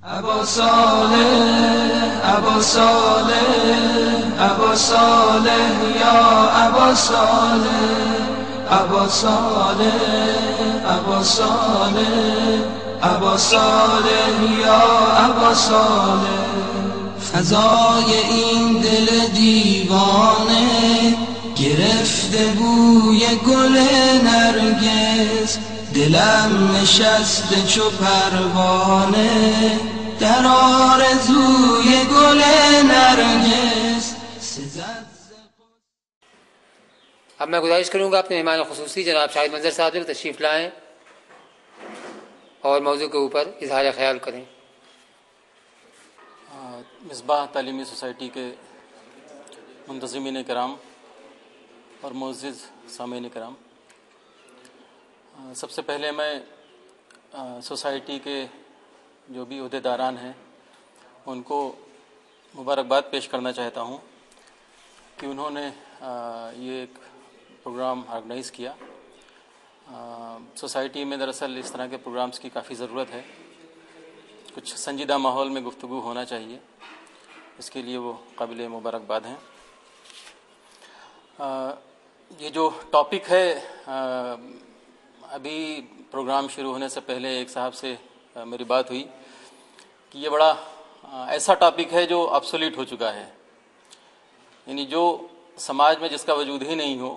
ابو صالح ابو صالح ابو صالح یا ابو صالح ابو صالح ابو صالح ابو صالح یا ابو صالح. فضای این دل دیوانه گرفته بوی گل نرگس، دلم نشسته چو پروانه در آرزوی گل نرگس. اب میں گزارش کروں گا اپنے مہمان خصوصی جناب شاہد منظر صاحب کو تشریف لائیں اور موضوع کے اوپر اظہار خیال کریں. مصباح تعلیمی سوسائٹی کے منتظمین کرام اور معزز سامعین کرام، سب سے پہلے میں سوسائٹی کے جو بھی عہدیداران ہیں ان کو مبارکباد پیش کرنا چاہتا ہوں کہ انہوں نے یہ ایک پروگرام آرگنائز کیا. سوسائٹی میں دراصل اس طرح کے پروگرامز کی کافی ضرورت ہے. کچھ سنجیدہ ماحول میں گفتگو ہونا چاہیے، اس کے لیے وہ قابل مبارکباد ہیں. یہ جو ٹاپک ہے، ابھی پروگرام شروع ہونے سے پہلے ایک صاحب سے میری بات ہوئی کہ یہ بڑا ایسا ٹاپک ہے جو آبسولیٹ ہو چکا ہے، یعنی جو سماج میں جس کا وجود ہی نہیں ہو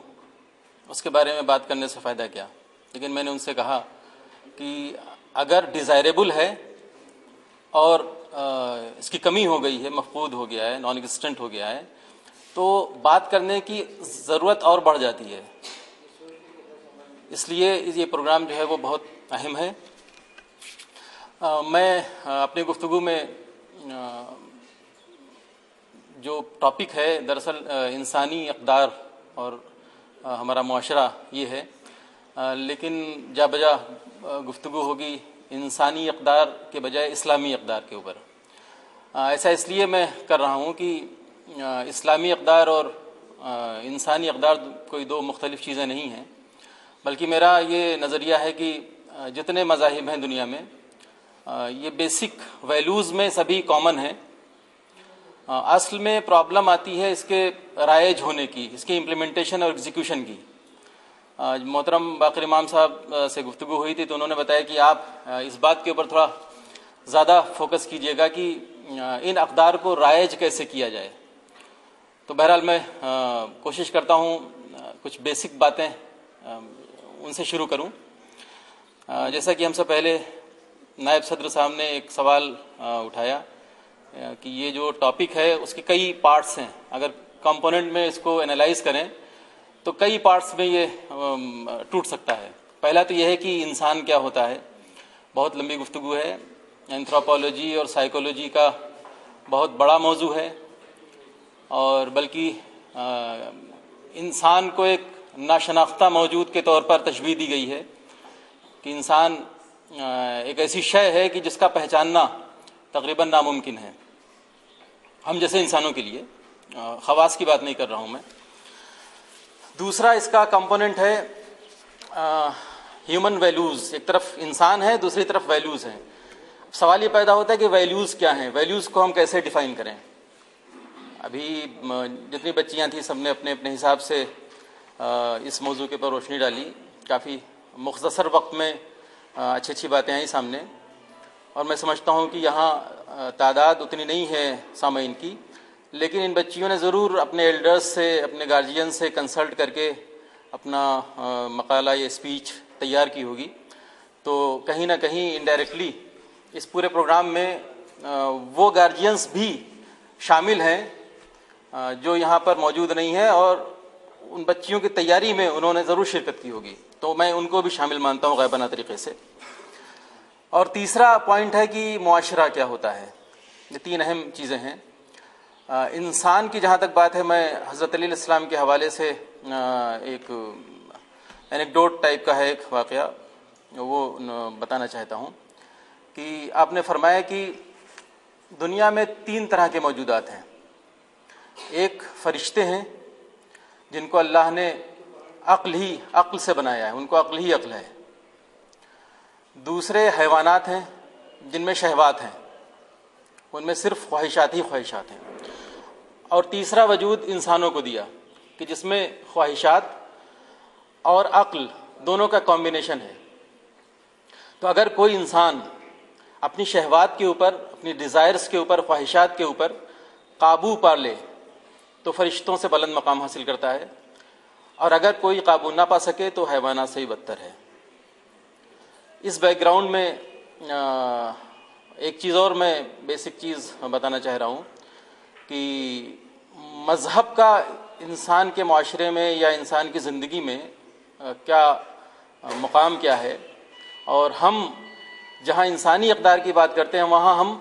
اس کے بارے میں بات کرنے سے فائدہ کیا. لیکن میں نے ان سے کہا کہ اگر ڈیزائریبل ہے اور اس کی کمی ہو گئی ہے، مفقود ہو گیا ہے، نان ایگزسٹنٹ ہو گیا ہے، تو بات کرنے کی ضرورت اور بڑھ جاتی ہے. اس لیے یہ پروگرام جو ہے وہ بہت اہم ہے. میں اپنی گفتگو میں جو ٹاپک ہے دراصل انسانی اقدار اور ہمارا معاشرہ یہ ہے، لیکن جا بجا گفتگو ہوگی انسانی اقدار کے بجائے اسلامی اقدار کے اوپر. ایسا اس لیے میں کر رہا ہوں کہ اسلامی اقدار اور انسانی اقدار کوئی دو مختلف چیزیں نہیں ہیں، بلکہ میرا یہ نظریہ ہے کہ جتنے مذاہب ہیں دنیا میں یہ بیسک ویلیوز میں سبھی کامن ہیں. اصل میں پرابلم آتی ہے اس کے رائج ہونے کی، اس کی امپلیمنٹیشن اور ایگزیکیوشن کی. محترم باقر امام صاحب سے گفتگو ہوئی تھی تو انہوں نے بتایا کہ آپ اس بات کے اوپر تھوڑا زیادہ فوکس کیجیے گا کہ ان اقدار کو رائج کیسے کیا جائے. تو بہرحال میں کوشش کرتا ہوں کچھ بیسک باتیں ان سے شروع کروں. جیسا کہ ہم سے پہلے نائب صدر صاحب نے ایک سوال اٹھایا کہ یہ جو ٹاپک ہے اس کے کئی پارٹس ہیں، اگر کمپوننٹ میں اس کو انالائز کریں تو کئی پارٹس میں یہ ٹوٹ سکتا ہے. پہلا تو یہ ہے کہ انسان کیا ہوتا ہے، بہت لمبی گفتگو ہے. اینتھروپولوجی اور سائیکولوجی کا بہت بڑا موضوع ہے، اور بلکہ انسان کو ایک ناشناختہ موجود کے طور پر تشبیہ دی گئی ہے کہ انسان ایک ایسی شے ہے کہ جس کا پہچاننا تقریباً ناممکن ہے ہم جیسے انسانوں کے لیے. خواص کی بات نہیں کر رہا ہوں میں. دوسرا اس کا کمپوننٹ ہے ہیومن ویلیوز. ایک طرف انسان ہے، دوسری طرف ویلیوز ہیں. سوال یہ پیدا ہوتا ہے کہ ویلیوز کیا ہیں، ویلیوز کو ہم کیسے ڈیفائن کریں. ابھی جتنی بچیاں تھیں سب نے اپنے اپنے حساب سے اس موضوع کے اوپر روشنی ڈالی. کافی مختصر وقت میں اچھی اچھی باتیں آئیں سامنے، اور میں سمجھتا ہوں کہ یہاں تعداد اتنی نہیں ہے سامعین کی، لیکن ان بچیوں نے ضرور اپنے ایلڈرز سے، اپنے گارجین سے کنسلٹ کر کے اپنا مقالہ یا اسپیچ تیار کی ہوگی. تو کہیں نہ کہیں انڈائریکٹلی اس پورے پروگرام میں وہ گارجینز بھی شامل ہیں جو یہاں پر موجود نہیں ہیں، اور ان بچیوں کی تیاری میں انہوں نے ضرور شرکت کی ہوگی. تو میں ان کو بھی شامل مانتا ہوں غائبانہ طریقے سے. اور تیسرا پوائنٹ ہے کہ معاشرہ کیا ہوتا ہے. یہ تین اہم چیزیں ہیں. انسان کی جہاں تک بات ہے، میں حضرت علی علیہ السلام کے حوالے سے ایک اینیکڈوٹ ٹائپ کا ہے ایک واقعہ، وہ بتانا چاہتا ہوں کہ آپ نے فرمایا کہ دنیا میں تین طرح کے موجودات ہیں. ایک فرشتے ہیں جن کو اللہ نے عقل سے بنایا ہے، ان کو عقل ہی ہے. دوسرے حیوانات ہیں جن میں شہوات ہیں. ان میں صرف خواہشات ہی خواہشات ہیں. اور تیسرا وجود انسانوں کو دیا کہ جس میں خواہشات اور عقل دونوں کا کمبینیشن ہے. تو اگر کوئی انسان اپنی شہوات کے اوپر، اپنی ڈیزائرز کے اوپر، خواہشات کے اوپر قابو پا لے تو فرشتوں سے بلند مقام حاصل کرتا ہے، اور اگر کوئی قابو نہ پا سکے تو حیوانات سے ہی بدتر ہے. اس بیک گراؤنڈ میں ایک چیز اور میں بیسک چیز بتانا چاہ رہا ہوں کہ مذہب کا انسان کے معاشرے میں یا انسان کی زندگی میں کیا مقام کیا ہے، اور ہم جہاں انسانی اقدار کی بات کرتے ہیں وہاں ہم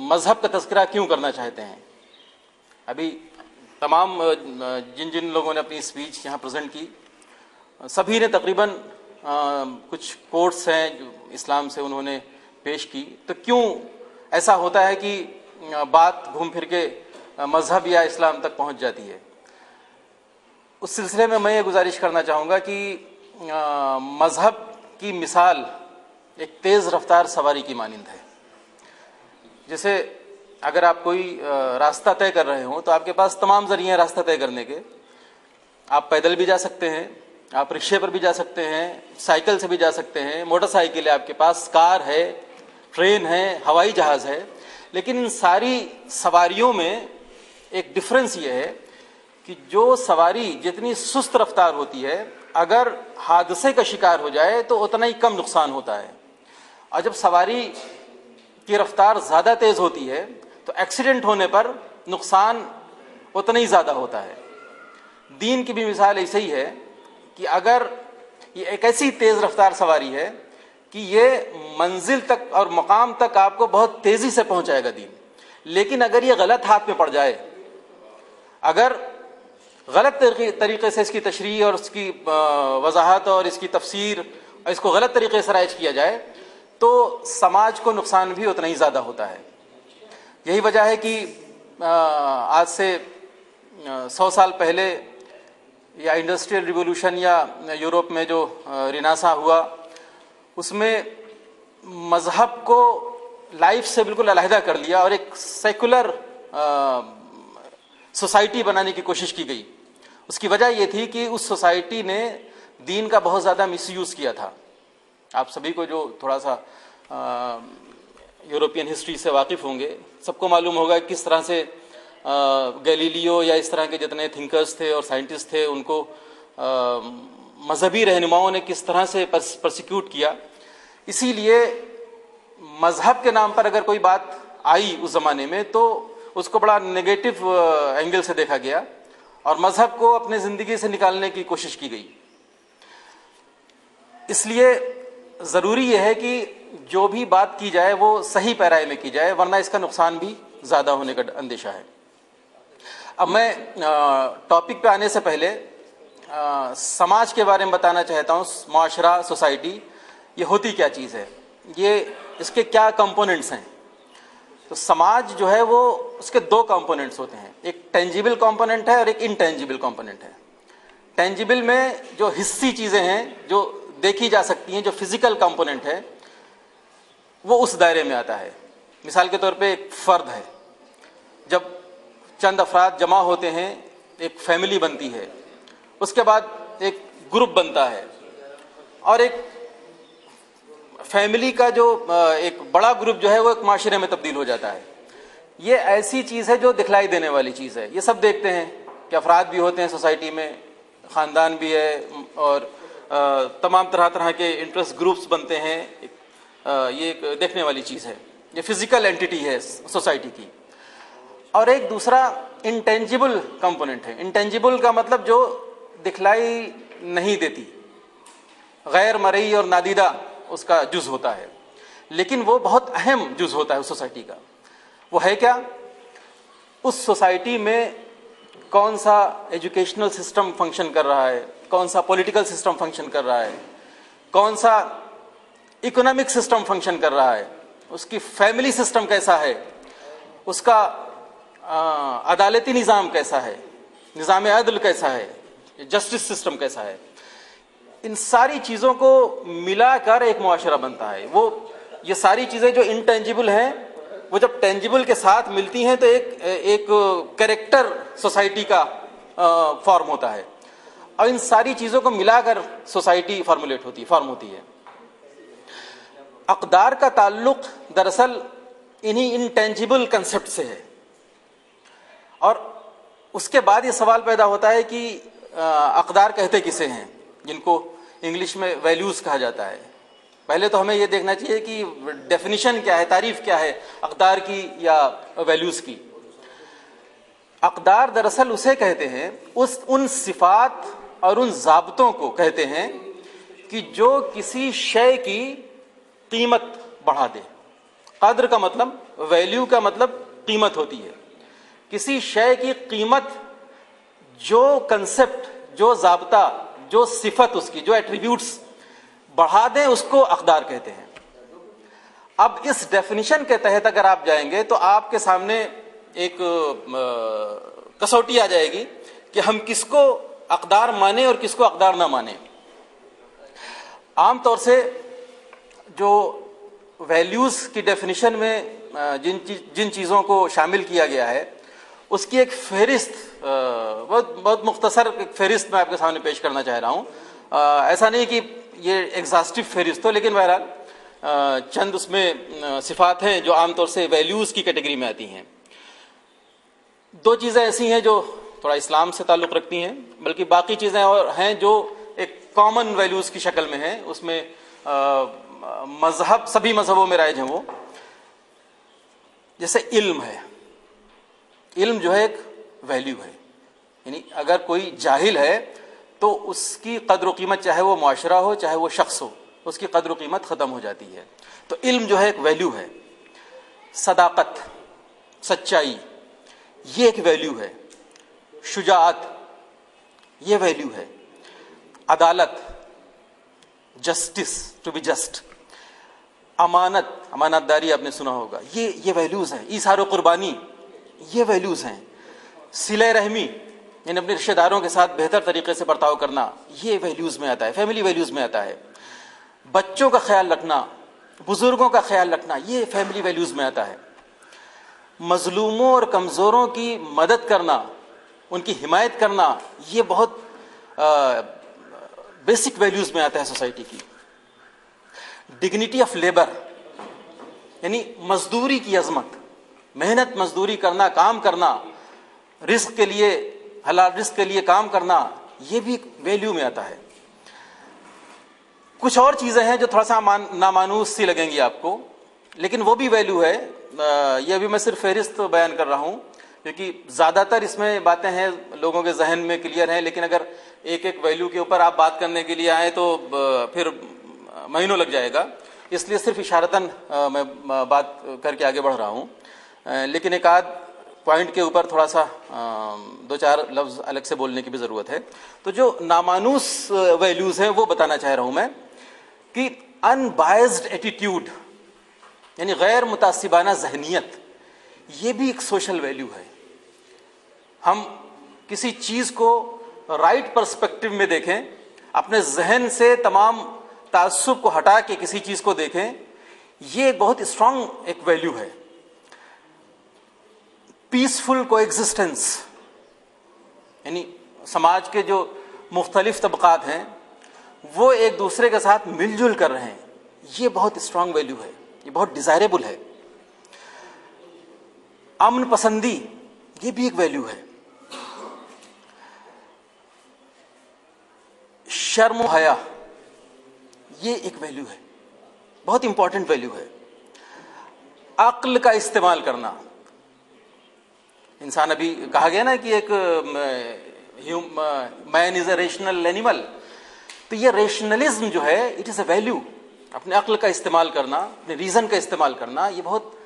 مذہب کا تذکرہ کیوں کرنا چاہتے ہیں. ابھی تمام جن لوگوں نے اپنی اسپیچ یہاں پریزنٹ کی، سبھی نے تقریباً کچھ کوٹس ہیں جو اسلام سے انہوں نے پیش کی. تو کیوں ایسا ہوتا ہے کہ بات گھوم پھر کے مذہب یا اسلام تک پہنچ جاتی ہے؟ اس سلسلے میں میں یہ گزارش کرنا چاہوں گا کہ مذہب کی مثال ایک تیز رفتار سواری کی مانند ہے. جیسے اگر آپ کوئی راستہ طے کر رہے ہوں تو آپ کے پاس تمام ذریعے ہیں راستہ طے کرنے کے. آپ پیدل بھی جا سکتے ہیں، آپ رکشے پر بھی جا سکتے ہیں، سائیکل سے بھی جا سکتے ہیں، موٹر سائیکل ہے آپ کے پاس، کار ہے، ٹرین ہے، ہوائی جہاز ہے. لیکن ان ساری سواریوں میں ایک ڈفرینس یہ ہے کہ جو سواری جتنی سست رفتار ہوتی ہے اگر حادثے کا شکار ہو جائے تو اتنا ہی کم نقصان ہوتا ہے، اور جب سواری کی رفتار زیادہ تیز ہوتی ہے تو ایکسیڈنٹ ہونے پر نقصان اتنا ہی زیادہ ہوتا ہے. دین کی بھی مثال ایسے ہی ہے کہ اگر یہ ایک ایسی تیز رفتار سواری ہے کہ یہ منزل تک اور مقام تک آپ کو بہت تیزی سے پہنچائے گا دین، لیکن اگر یہ غلط ہاتھ میں پڑ جائے، اگر غلط طریقے سے اس کی تشریح اور اس کی وضاحت اور اس کی تفسیر اور اس کو غلط طریقے سے رائج کیا جائے تو سماج کو نقصان بھی اتنا ہی زیادہ ہوتا ہے. یہی وجہ ہے کہ آج سے 100 سال پہلے یا انڈسٹریل ریولوشن یا یورپ میں جو ریناسا ہوا، اس میں مذہب کو لائف سے بالکل علیحدہ کر لیا اور ایک سیکولر سوسائٹی بنانے کی کوشش کی گئی. اس کی وجہ یہ تھی کہ اس سوسائٹی نے دین کا بہت زیادہ مس یوز کیا تھا. آپ سبھی کو جو تھوڑا سا یورپین ہسٹری سے واقف ہوں گے، سب کو معلوم ہوگا کس طرح سے گیلیلیو یا اس طرح کے جتنے تھنکرز تھے اور سائنٹسٹ تھے ان کو مذہبی رہنماؤں نے کس طرح سے پرسیکیوٹ کیا. اسی لیے مذہب کے نام پر اگر کوئی بات آئی اس زمانے میں تو اس کو بڑا نگیٹو اینگل سے دیکھا گیا اور مذہب کو اپنے زندگی سے نکالنے کی کوشش کی گئی. اس لیے ضروری یہ ہے کہ جو بھی بات کی جائے وہ صحیح پیرائے میں کی جائے، ورنہ اس کا نقصان بھی زیادہ ہونے کا اندیشہ ہے. اب میں ٹاپک پہ آنے سے پہلے سماج کے بارے میں بتانا چاہتا ہوں. معاشرہ، سوسائٹی، یہ ہوتی کیا چیز ہے، یہ اس کے کیا کمپوننٹس ہیں. تو سماج جو ہے وہ اس کے 2 کمپوننٹس ہوتے ہیں، ایک ٹینجیبل کمپوننٹ ہے اور ایک انٹینجیبل کمپوننٹ ہے. ٹینجیبل میں جو حسی چیزیں ہیں جو دیکھی جا سکتی ہیں، جو فزیکل کمپوننٹ ہے وہ اس دائرے میں آتا ہے. مثال کے طور پہ ایک فرد ہے، جب چند افراد جمع ہوتے ہیں ایک فیملی بنتی ہے، اس کے بعد ایک گروپ بنتا ہے، اور ایک فیملی کا جو ایک بڑا گروپ جو ہے وہ ایک معاشرے میں تبدیل ہو جاتا ہے. یہ ایسی چیز ہے جو دکھلائی دینے والی چیز ہے. یہ سب دیکھتے ہیں کہ افراد بھی ہوتے ہیں سوسائٹی میں، خاندان بھی ہے، اور تمام طرح کے انٹرسٹ گروپس بنتے ہیں. یہ ایک دیکھنے والی چیز ہے، یہ فزیکل اینٹیٹی ہے سوسائٹی کی. اور ایک دوسرا انٹینجیبل کمپوننٹ ہے. انٹینجیبل کا مطلب جو دکھلائی نہیں دیتی، غیر مرئی اور نادیدہ اس کا جز ہوتا ہے، لیکن وہ بہت اہم جز ہوتا ہے اس سوسائٹی کا. وہ ہے کیا؟ اس سوسائٹی میں کون سا ایجوکیشنل سسٹم فنکشن کر رہا ہے، کون سا پولیٹیکل سسٹم فنکشن کر رہا ہے، کون سا اکنامک سسٹم فنکشن کر رہا ہے، اس کی فیملی سسٹم کیسا ہے، اس کا عدالتی نظام کیسا ہے، نظام عدل کیسا ہے، جسٹس سسٹم کیسا ہے. ان ساری چیزوں کو ملا کر ایک معاشرہ بنتا ہے. یہ ساری چیزیں جو انٹینجیبل ہیں وہ جب ٹینجبل کے ساتھ ملتی ہیں تو ایک کریکٹر سوسائٹی کا فارم ہوتا ہے، اور ان ساری چیزوں کو ملا کر سوسائٹی فارم ہوتی ہے۔ اقدار کا تعلق دراصل انہی انٹینجبل کنسیپٹ سے ہے، اور اس کے بعد یہ سوال پیدا ہوتا ہے کہ اقدار کہتے کسے ہیں، جن کو انگلش میں ویلیوز کہا جاتا ہے۔ پہلے تو ہمیں یہ دیکھنا چاہیے کہ ڈیفینیشن کیا ہے، تعریف کیا ہے اقدار کی یا ویلیوز کی۔ اقدار دراصل اسے کہتے ہیں، ان صفات اور ان ضابطوں کو کہتے ہیں کہ جو کسی شے کی قیمت بڑھا دے۔ قدر کا مطلب، ویلیو کا مطلب قیمت ہوتی ہے۔ کسی شے کی قیمت، جو کنسپٹ، جو ضابطہ، جو صفت اس کی، جو ایٹریبیوٹس بڑھا دیں، اس کو اقدار کہتے ہیں۔ اب اس ڈیفینیشن کے تحت اگر آپ جائیں گے تو آپ کے سامنے ایک کسوٹی آ جائے گی کہ ہم کس کو اقدار مانیں اور کس کو اقدار نہ مانیں۔ عام طور سے جو ویلیوز کی ڈیفینیشن میں جن چیزوں کو شامل کیا گیا ہے، اس کی ایک فہرست، بہت مختصر ایک فہرست میں آپ کے سامنے پیش کرنا چاہ رہا ہوں۔ ایسا نہیں کہ یہ ایگزاسٹو فہرست ہو، لیکن بہرحال چند اس میں صفات ہیں جو عام طور سے ویلیوز کی کیٹیگری میں آتی ہیں۔ دو چیزیں ایسی ہیں جو تھوڑا اسلام سے تعلق رکھتی ہیں، بلکہ باقی چیزیں اور ہیں جو ایک کامن ویلیوز کی شکل میں ہیں۔ اس میں مذہب، سبھی مذہبوں میں رائج ہیں وہ، جیسے علم ہے۔ علم جو ہے ایک ویلیو ہے، یعنی اگر کوئی جاہل ہے تو اس کی قدر و قیمت، چاہے وہ معاشرہ ہو چاہے وہ شخص ہو، اس کی قدر و قیمت ختم ہو جاتی ہے۔ تو علم جو ہے ایک ویلیو ہے۔ صداقت، سچائی، یہ ایک ویلیو ہے۔ شجاعت، یہ ویلیو ہے۔ عدالت، جسٹس، ٹو بی جسٹ۔ امانت داری آپ نے سنا ہوگا، یہ ویلیوز ہیں۔ ایثار و قربانی، یہ ویلیوز ہیں۔ صلہ رحمی، یعنی اپنے رشتہ داروں کے ساتھ بہتر طریقے سے برتاؤ کرنا، یہ ویلیوز میں آتا ہے، فیملی ویلیوز میں آتا ہے۔ بچوں کا خیال رکھنا، بزرگوں کا خیال رکھنا، یہ فیملی ویلیوز میں آتا ہے۔ مظلوموں اور کمزوروں کی مدد کرنا، ان کی حمایت کرنا، یہ بہت بیسک ویلیوز میں آتا ہے سوسائٹی کی۔ ڈگنیٹی آف لیبر، یعنی مزدوری کی عظمت، محنت مزدوری کرنا، کام کرنا، رزق کے لیے، حلال رزق کے لیے کام کرنا، یہ بھی ویلیو میں آتا ہے۔ کچھ اور چیزیں ہیں جو تھوڑا سا نامانوس سی لگیں گی آپ کو، لیکن وہ بھی ویلیو ہے۔ یہ ابھی میں صرف فہرست بیان کر رہا ہوں، کیونکہ زیادہ تر اس میں باتیں ہیں لوگوں کے ذہن میں کلیئر ہیں، لیکن اگر ایک ایک ویلیو کے اوپر آپ بات کرنے کے لیے آئیں تو پھر مہینوں لگ جائے گا، اس لیے صرف اشارتاً میں بات کر کے آگے بڑھ رہا ہوں۔ لیکن ایک آدھ پوائنٹ کے اوپر تھوڑا سا دو چار لفظ الگ سے بولنے کی بھی ضرورت ہے۔ تو جو نامانوس ویلیوز ہیں وہ بتانا چاہ رہا ہوں میں، کہ ان بائزڈ ایٹیٹیوڈ، یعنی غیر متعصبانہ ذہنیت، یہ بھی ایک سوشل ویلیو ہے۔ ہم کسی چیز کو رائٹ پرسپیکٹو میں دیکھیں، اپنے ذہن سے تمام تعصب کو ہٹا کے کسی چیز کو دیکھیں، یہ ایک بہت اسٹرانگ ایک ویلیو ہے۔ پیسفل کو ایگزسٹنس، یعنی سماج کے جو مختلف طبقات ہیں وہ ایک دوسرے کے ساتھ مل جل کر رہے ہیں، یہ بہت اسٹرانگ ویلیو ہے، یہ بہت ڈیزائریبل ہے۔ امن پسندی، یہ بھی ایک ویلیو ہے۔ شرم و حیا، یہ ایک ویلیو ہے، بہت امپورٹنٹ ویلیو ہے۔ عقل کا استعمال کرنا، انسان، ابھی کہا گیا نا کہ ایک مین از اے ریشنل اینیمل، تو یہ ریشنلزم جو ہے اٹ از اے ویلیو۔ اپنے عقل کا استعمال کرنا، اپنے ریزن کا استعمال کرنا، یہ بہت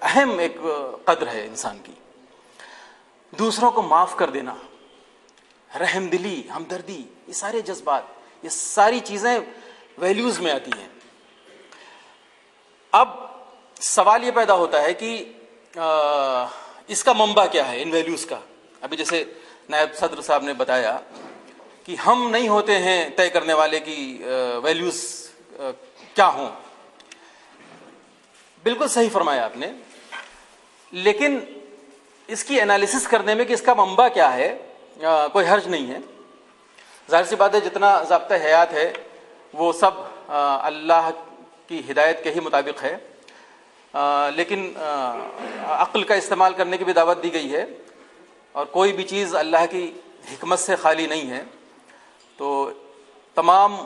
اہم ایک قدر ہے انسان کی۔ دوسروں کو معاف کر دینا، رحم دلی، ہمدردی، یہ سارے جذبات، یہ ساری چیزیں ویلیوز میں آتی ہیں۔ اب سوال یہ پیدا ہوتا ہے کہ اس کا منبع کیا ہے ان ویلیوز کا؟ ابھی جیسے نائب صدر صاحب نے بتایا کہ ہم نہیں ہوتے ہیں طے کرنے والے کی ویلیوز کیا ہوں۔ بالکل صحیح فرمایا آپ نے، لیکن اس کی انالیسس کرنے میں کہ اس کا منبع کیا ہے کوئی حرج نہیں ہے۔ ظاہر سی بات ہے جتنا ضابطہ حیات ہے وہ سب اللہ کی ہدایت کے ہی مطابق ہے، لیکن عقل کا استعمال کرنے کی بھی دعوت دی گئی ہے، اور کوئی بھی چیز اللہ کی حکمت سے خالی نہیں ہے۔ تو تمام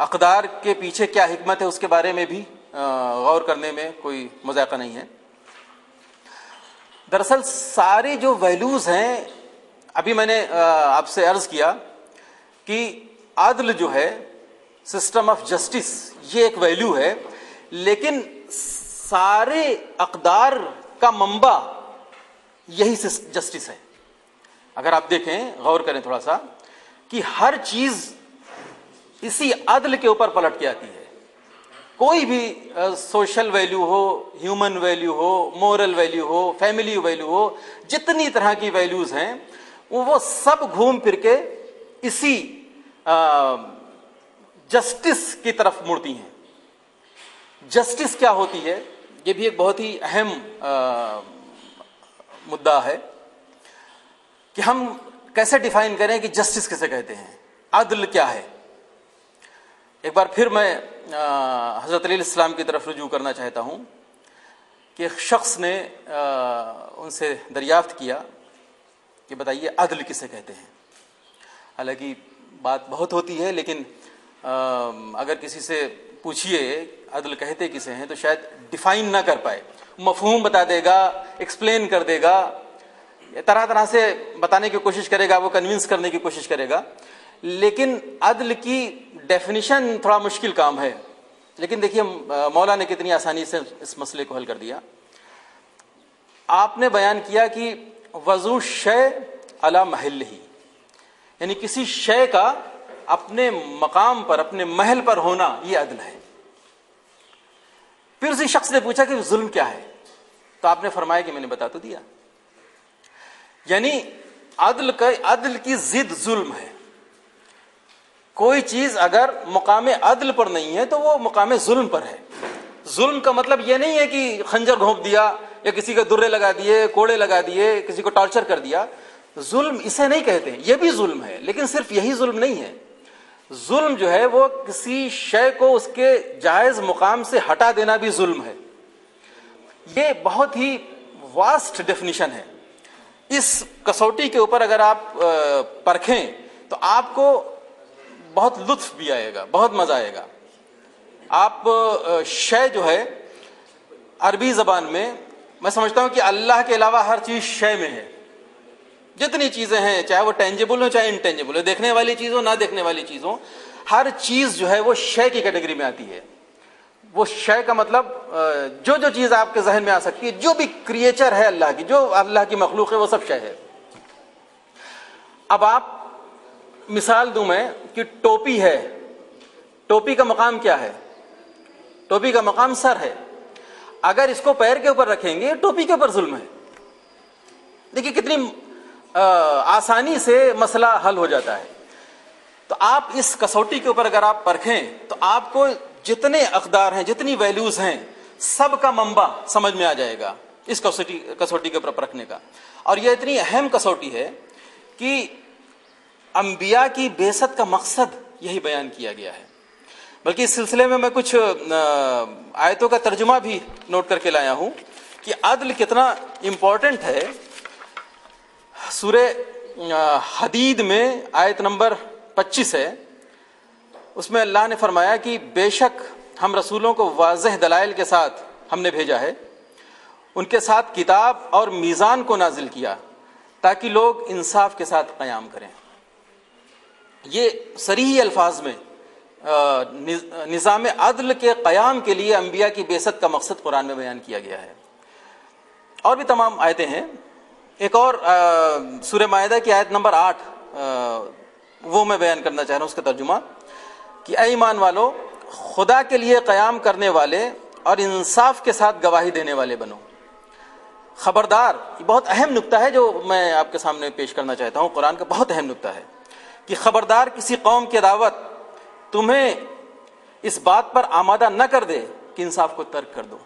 اقدار کے پیچھے کیا حکمت ہے اس کے بارے میں بھی غور کرنے میں کوئی مذاقہ نہیں ہے۔ دراصل ساری جو ویلیوز ہیں، ابھی میں نے آپ سے عرض کیا کہ عدل جو ہے، سسٹم آف جسٹس، یہ ایک ویلیو ہے، لیکن سارے اقدار کا منبع یہی جسٹس ہے۔ اگر آپ دیکھیں، غور کریں تھوڑا سا، کہ ہر چیز اسی عدل کے اوپر پلٹ کے آتی ہے۔ کوئی بھی سوشل ویلیو ہو، ہیومن ویلیو ہو، مورل ویلیو ہو، فیملی ویلیو ہو، جتنی طرح کی ویلیوز ہیں وہ سب گھوم پھر کے اسی جسٹس کی طرف مڑتی ہیں۔ جسٹس کیا ہوتی ہے، یہ بھی ایک بہت ہی اہم مدعا ہے کہ ہم کیسے ڈیفائن کریں کہ جسٹس کسے کہتے ہیں، عدل کیا ہے۔ ایک بار پھر میں حضرت علیہ السلام کی طرف رجوع کرنا چاہتا ہوں کہ ایک شخص نے ان سے دریافت کیا کہ بتائیے عدل کسے کہتے ہیں۔ حالانکہ بات بہت ہوتی ہے، لیکن اگر کسی سے پوچھیے عدل کہتے کسے ہیں تو شاید ڈیفائن نہ کر پائے، مفہوم بتا دے گا، ایکسپلین کر دے گا، طرح طرح سے بتانے کی کوشش کرے گا، وہ کنونس کرنے کی کوشش کرے گا، لیکن عدل کی ڈیفینیشن تھوڑا مشکل کام ہے۔ لیکن دیکھیے مولا نے کتنی آسانی سے اس مسئلے کو حل کر دیا۔ آپ نے بیان کیا کہ وضع شے علی محلہ، یعنی کسی شے کا اپنے مقام پر، اپنے محل پر ہونا، یہ عدل ہے۔ پھر اسی شخص نے پوچھا کہ ظلم کیا ہے، تو آپ نے فرمایا کہ میں نے بتا تو دیا، یعنی عدل کی ضد ظلم ہے۔ کوئی چیز اگر مقام عدل پر نہیں ہے تو وہ مقام ظلم پر ہے۔ ظلم کا مطلب یہ نہیں ہے کہ خنجر گھونپ دیا یا کسی کے درے لگا دیے، کوڑے لگا دیے، کسی کو ٹارچر کر دیا۔ ظلم اسے نہیں کہتے، یہ بھی ظلم ہے، لیکن صرف یہی ظلم نہیں ہے۔ ظلم جو ہے وہ کسی شے کو اس کے جائز مقام سے ہٹا دینا بھی ظلم ہے۔ یہ بہت ہی واسٹ ڈیفینیشن ہے۔ اس کسوٹی کے اوپر اگر آپ پرکھیں تو آپ کو بہت لطف بھی آئے گا، بہت مزہ آئے گا۔ آپ شے جو ہے عربی زبان میں سمجھتا ہوں کہ اللہ کے علاوہ ہر چیز شے میں ہے۔ جتنی چیزیں ہیں، چاہے وہ ٹینجیبل ہو چاہے انٹینجیبل ہو، دیکھنے والی چیز ہو نہ دیکھنے والی چیز ہو، ہر چیز جو ہے وہ شے کی کیٹیگری میں آتی ہے۔ وہ شے کا مطلب جو چیز آپ کے ذہن میں آ سکتی ہے، جو بھی کریچر ہے اللہ کی، جو اللہ کی مخلوق ہے، وہ سب شے ہے۔ اب آپ مثال دوں میں کہ ٹوپی ہے، ٹوپی کا مقام کیا ہے؟ ٹوپی کا مقام سر ہے۔ اگر اس کو پیر کے اوپر رکھیں گے، ٹوپی کے اوپر ظلم ہے۔ دیکھیے کتنی آسانی سے مسئلہ حل ہو جاتا ہے۔ تو آپ اس کسوٹی کے اوپر اگر آپ پرکھیں تو آپ کو جتنے اقدار ہیں، جتنی ویلیوز ہیں، سب کا منبع سمجھ میں آ جائے گا اس کسوٹی کے اوپر پرکھنے کا۔ اور یہ اتنی اہم کسوٹی ہے کہ انبیاء کی بعثت کا مقصد یہی بیان کیا گیا ہے۔ بلکہ اس سلسلے میں کچھ آیتوں کا ترجمہ بھی نوٹ کر کے لایا ہوں کہ عدل کتنا امپورٹنٹ ہے۔ سورہ حدید میں آیت نمبر 25 ہے، اس میں اللہ نے فرمایا کہ بے شک ہم رسولوں کو واضح دلائل کے ساتھ ہم نے بھیجا ہے، ان کے ساتھ کتاب اور میزان کو نازل کیا تاکہ لوگ انصاف کے ساتھ قیام کریں۔ یہ صریح الفاظ میں نظام عدل کے قیام کے لیے انبیاء کی بعثت کا مقصد قرآن میں بیان کیا گیا ہے۔ اور بھی تمام آیتیں ہیں۔ ایک اور سورہ مائدہ کی آیت نمبر 8 وہ میں بیان کرنا چاہ رہا ہوں، اس کا ترجمہ کہ اے ایمان والو، خدا کے لیے قیام کرنے والے اور انصاف کے ساتھ گواہی دینے والے بنو۔ خبردار، یہ بہت اہم نکتہ ہے جو میں آپ کے سامنے پیش کرنا چاہتا ہوں، قرآن کا بہت اہم نکتہ ہے کہ خبردار کسی قوم کی دعوت تمہیں اس بات پر آمادہ نہ کر دے کہ انصاف کو ترک کر دو۔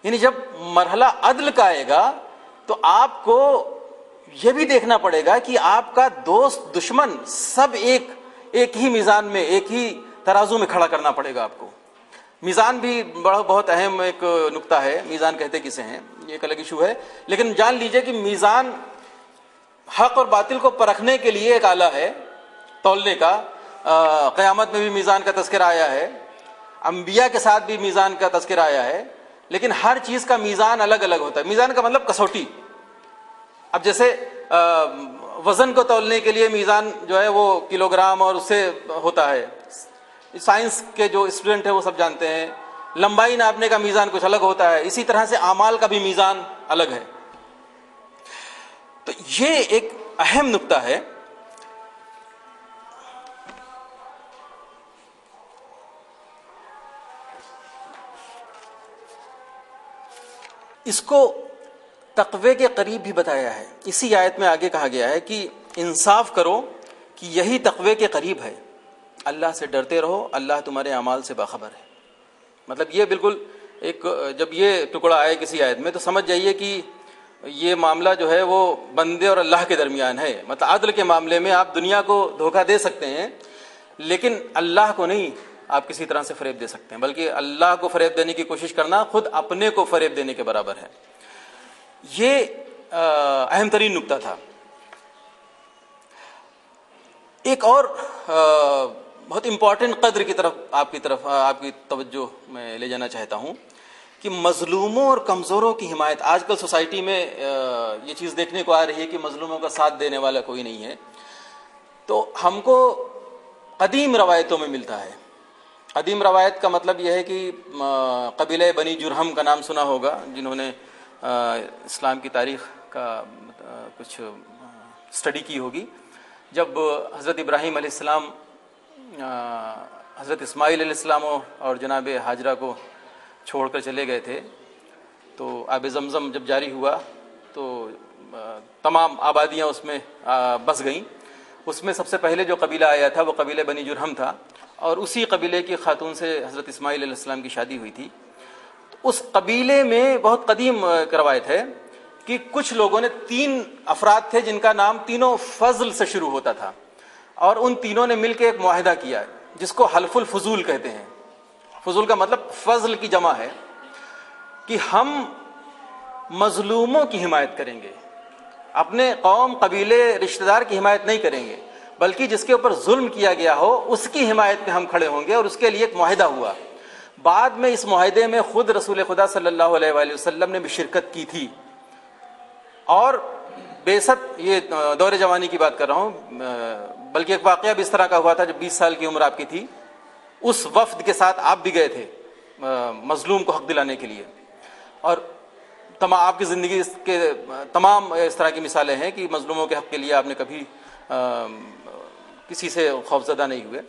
یعنی جب مرحلہ عدل کا آئے گا تو آپ کو یہ بھی دیکھنا پڑے گا کہ آپ کا دوست دشمن سب ایک ہی میزان میں، ایک ہی ترازو میں کھڑا کرنا پڑے گا آپ کو. میزان بھی بہت اہم ایک نقطہ ہے. میزان کہتے کسے ہیں یہ ایک الگ ایشو ہے، لیکن جان لیجئے کہ میزان حق اور باطل کو پرکھنے کے لیے ایک آلہ ہے تولنے کا. قیامت میں بھی میزان کا تذکرہ آیا ہے، انبیاء کے ساتھ بھی میزان کا تذکرہ آیا ہے، لیکن ہر چیز کا میزان الگ الگ ہوتا ہے. میزان کا مطلب کسوٹی. اب جیسے وزن کو تولنے کے لیے میزان جو ہے وہ کلو گرام اور اس سے ہوتا ہے. سائنس کے جو اسٹوڈنٹ ہیں وہ سب جانتے ہیں لمبائی ناپنے کا میزان کچھ الگ ہوتا ہے. اسی طرح سے اعمال کا بھی میزان الگ ہے. تو یہ ایک اہم نقطہ ہے. اس کو تقوی کے قریب بھی بتایا ہے. اسی آیت میں آگے کہا گیا ہے کہ انصاف کرو کہ یہی تقوی کے قریب ہے. اللہ سے ڈرتے رہو، اللہ تمہارے اعمال سے باخبر ہے. مطلب یہ بالکل ایک، جب یہ ٹکڑا آئے کسی آیت میں تو سمجھ جائیے کہ یہ معاملہ جو ہے وہ بندے اور اللہ کے درمیان ہے. مطلب عدل کے معاملے میں آپ دنیا کو دھوکہ دے سکتے ہیں لیکن اللہ کو نہیں آپ کسی طرح سے فریب دے سکتے ہیں، بلکہ اللہ کو فریب دینے کی کوشش کرنا خود اپنے کو فریب دینے کے برابر ہے. یہ اہم ترین نقطہ تھا. ایک اور بہت امپورٹنٹ قدر کی طرف آپ کی توجہ میں لے جانا چاہتا ہوں کہ مظلوموں اور کمزوروں کی حمایت. آج کل سوسائٹی میں یہ چیز دیکھنے کو آ رہی ہے کہ مظلوموں کا ساتھ دینے والا کوئی نہیں ہے. تو ہم کو قدیم روایتوں میں ملتا ہے. قدیم روایت کا مطلب یہ ہے کہ قبیلہ بنی جرہم کا نام سنا ہوگا جنہوں نے اسلام کی تاریخ کا کچھ اسٹڈی کی ہوگی. جب حضرت ابراہیم علیہ السلام حضرت اسماعیل علیہ السلام اور جناب ہاجرہ کو چھوڑ کر چلے گئے تھے تو آب زمزم جب جاری ہوا تو تمام آبادیاں اس میں بس گئیں. اس میں سب سے پہلے جو قبیلہ آیا تھا وہ قبیلہ بنی جرہم تھا اور اسی قبیلے کی خاتون سے حضرت اسماعیل علیہ السلام کی شادی ہوئی تھی. اس قبیلے میں بہت قدیم روایت ہے کہ کچھ لوگوں نے 3 افراد تھے جن کا نام تینوں فضل سے شروع ہوتا تھا اور ان تینوں نے مل کے ایک معاہدہ کیا جس کو حلف الفضول کہتے ہیں. فضول کا مطلب فضل کی جمع ہے کہ ہم مظلوموں کی حمایت کریں گے، اپنے قوم قبیلے رشتہ دار کی حمایت نہیں کریں گے، بلکہ جس کے اوپر ظلم کیا گیا ہو اس کی حمایت میں ہم کھڑے ہوں گے. اور اس کے لیے ایک معاہدہ ہوا. بعد میں اس معاہدے میں خود رسول خدا صلی اللہ علیہ وآلہ وسلم نے بھی شرکت کی تھی اور بعثت، یہ دور جوانی کی بات کر رہا ہوں، بلکہ ایک واقعہ بھی اس طرح کا ہوا تھا جب 20 سال کی عمر آپ کی تھی. اس وفد کے ساتھ آپ بھی گئے تھے مظلوم کو حق دلانے کے لیے. اور آپ کی زندگی کے تمام اس طرح کی مثالیں ہیں کہ مظلوموں کے حق کے لیے آپ نے کبھی کسی سے خوفزدہ نہیں ہوئے.